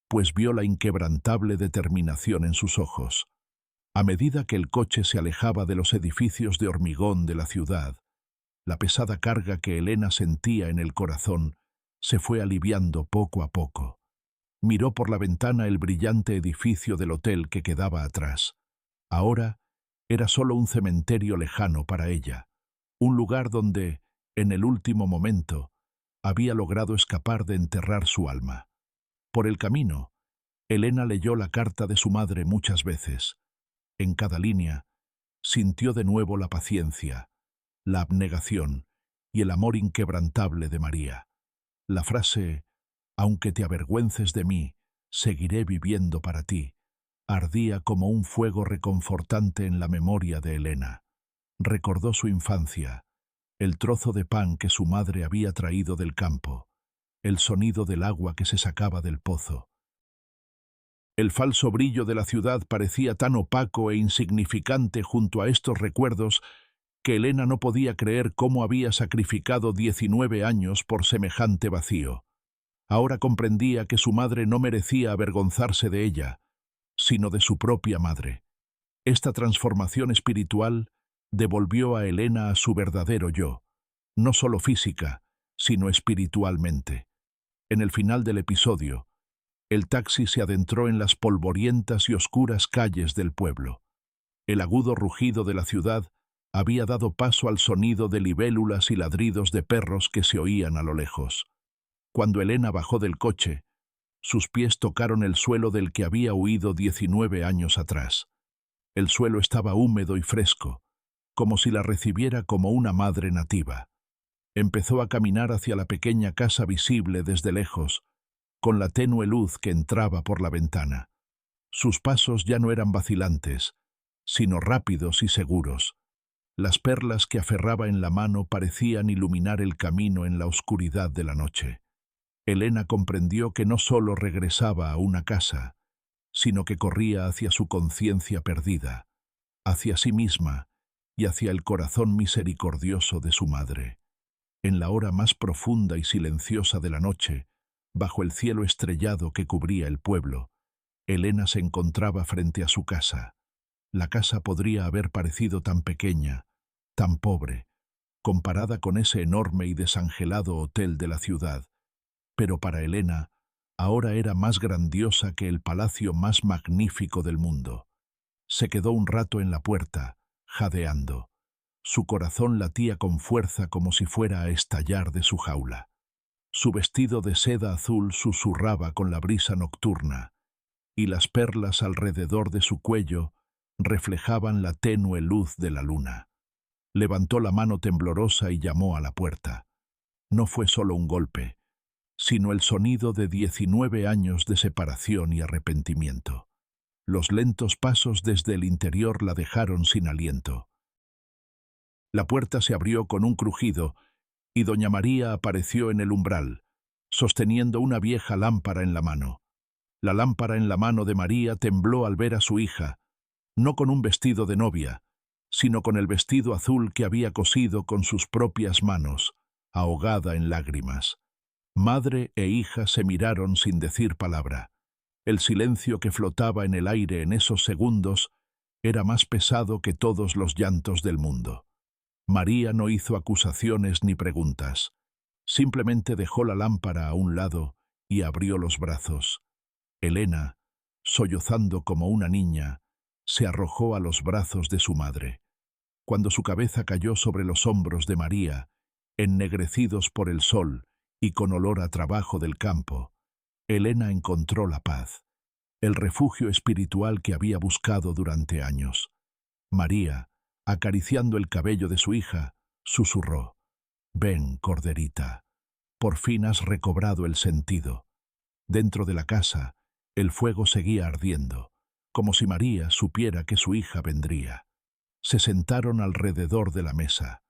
pues vio la inquebrantable determinación en sus ojos. A medida que el coche se alejaba de los edificios de hormigón de la ciudad, la pesada carga que Elena sentía en el corazón se fue aliviando poco a poco. Miró por la ventana el brillante edificio del hotel que quedaba atrás. Ahora era solo un cementerio lejano para ella, un lugar donde, en el último momento, había logrado escapar de enterrar su alma. Por el camino, Elena leyó la carta de su madre muchas veces. En cada línea, sintió de nuevo la paciencia, la abnegación y el amor inquebrantable de María. La frase, aunque te avergüences de mí, seguiré viviendo para ti, ardía como un fuego reconfortante en la memoria de Elena. Recordó su infancia, el trozo de pan que su madre había traído del campo, el sonido del agua que se sacaba del pozo. El falso brillo de la ciudad parecía tan opaco e insignificante junto a estos recuerdos que Elena no podía creer cómo había sacrificado 19 años por semejante vacío. Ahora comprendía que su madre no merecía avergonzarse de ella, sino de su propia madre. Esta transformación espiritual devolvió a Elena a su verdadero yo, no solo física, sino espiritualmente. En el final del episodio, el taxi se adentró en las polvorientas y oscuras calles del pueblo. El agudo rugido de la ciudad había dado paso al sonido de libélulas y ladridos de perros que se oían a lo lejos. Cuando Elena bajó del coche, sus pies tocaron el suelo del que había huido 19 años atrás. El suelo estaba húmedo y fresco, como si la recibiera como una madre nativa. Empezó a caminar hacia la pequeña casa visible desde lejos, con la tenue luz que entraba por la ventana. Sus pasos ya no eran vacilantes, sino rápidos y seguros. Las perlas que aferraba en la mano parecían iluminar el camino en la oscuridad de la noche. Elena comprendió que no solo regresaba a una casa, sino que corría hacia su conciencia perdida, hacia sí misma y hacia el corazón misericordioso de su madre. En la hora más profunda y silenciosa de la noche, bajo el cielo estrellado que cubría el pueblo, Elena se encontraba frente a su casa. La casa podría haber parecido tan pequeña, tan pobre, comparada con ese enorme y desangelado hotel de la ciudad, pero para Elena ahora era más grandiosa que el palacio más magnífico del mundo. Se quedó un rato en la puerta, jadeando. Su corazón latía con fuerza como si fuera a estallar de su jaula. Su vestido de seda azul susurraba con la brisa nocturna, y las perlas alrededor de su cuello reflejaban la tenue luz de la luna. Levantó la mano temblorosa y llamó a la puerta. No fue solo un golpe, sino el sonido de 19 años de separación y arrepentimiento. Los lentos pasos desde el interior la dejaron sin aliento. La puerta se abrió con un crujido y doña María apareció en el umbral, sosteniendo una vieja lámpara en la mano. La lámpara en la mano de María tembló al ver a su hija, no con un vestido de novia, sino con el vestido azul que había cosido con sus propias manos, ahogada en lágrimas. Madre e hija se miraron sin decir palabra. El silencio que flotaba en el aire en esos segundos era más pesado que todos los llantos del mundo. María no hizo acusaciones ni preguntas. Simplemente dejó la lámpara a un lado y abrió los brazos. Elena, sollozando como una niña, se arrojó a los brazos de su madre. Cuando su cabeza cayó sobre los hombros de María, ennegrecidos por el sol y con olor a trabajo del campo, Elena encontró la paz, el refugio espiritual que había buscado durante años. María, acariciando el cabello de su hija, susurró: «Ven, corderita, por fin has recobrado el sentido». Dentro de la casa, el fuego seguía ardiendo, como si María supiera que su hija vendría. Se sentaron alrededor de la mesa.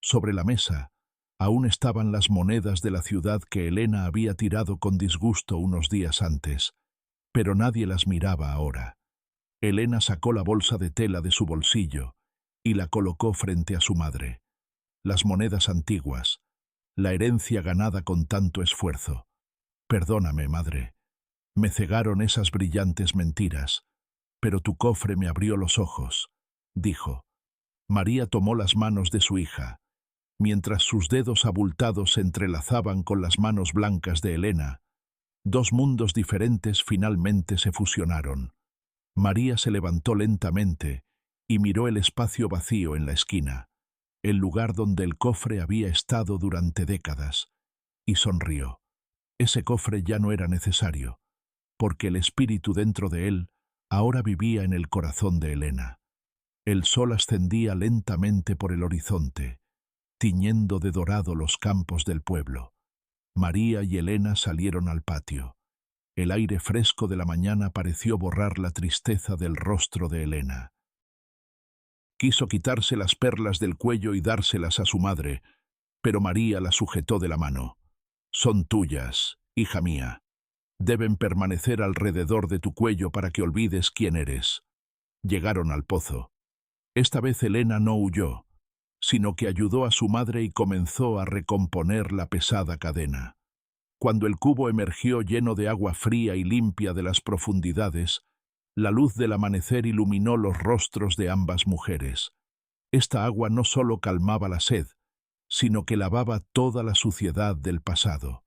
Sobre la mesa aún estaban las monedas de la ciudad que Elena había tirado con disgusto unos días antes, pero nadie las miraba ahora. Elena sacó la bolsa de tela de su bolsillo y la colocó frente a su madre. Las monedas antiguas, la herencia ganada con tanto esfuerzo. «Perdóname, madre. Me cegaron esas brillantes mentiras, pero tu cofre me abrió los ojos», dijo. María tomó las manos de su hija. Mientras sus dedos abultados se entrelazaban con las manos blancas de Elena, dos mundos diferentes finalmente se fusionaron. María se levantó lentamente y miró el espacio vacío en la esquina, el lugar donde el cofre había estado durante décadas, y sonrió. Ese cofre ya no era necesario, porque el espíritu dentro de él ahora vivía en el corazón de Elena. El sol ascendía lentamente por el horizonte, tiñendo de dorado los campos del pueblo. María y Elena salieron al patio. El aire fresco de la mañana pareció borrar la tristeza del rostro de Elena. Quiso quitarse las perlas del cuello y dárselas a su madre, pero María la sujetó de la mano. «Son tuyas, hija mía. Deben permanecer alrededor de tu cuello para que olvides quién eres». Llegaron al pozo. Esta vez Elena no huyó, sino que ayudó a su madre y comenzó a recomponer la pesada cadena. Cuando el cubo emergió lleno de agua fría y limpia de las profundidades, la luz del amanecer iluminó los rostros de ambas mujeres. Esta agua no solo calmaba la sed, sino que lavaba toda la suciedad del pasado.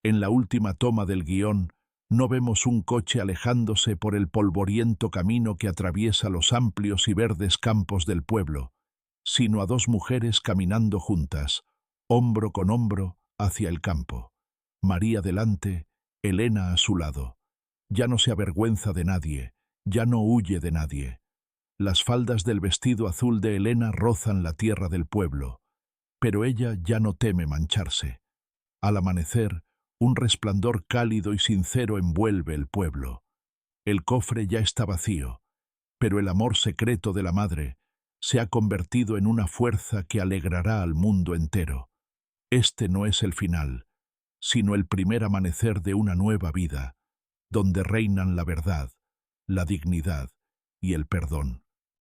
En la última toma del guión, no vemos un coche alejándose por el polvoriento camino que atraviesa los amplios y verdes campos del pueblo, sino a dos mujeres caminando juntas, hombro con hombro, hacia el campo. María delante, Elena a su lado. Ya no se avergüenza de nadie, ya no huye de nadie. Las faldas del vestido azul de Elena rozan la tierra del pueblo, pero ella ya no teme mancharse. Al amanecer, un resplandor cálido y sincero envuelve el pueblo. El cofre ya está vacío, pero el amor secreto de la madre se ha convertido en una fuerza que alegrará al mundo entero. Este no es el final, sino el primer amanecer de una nueva vida, donde reinan la verdad, la dignidad y el perdón.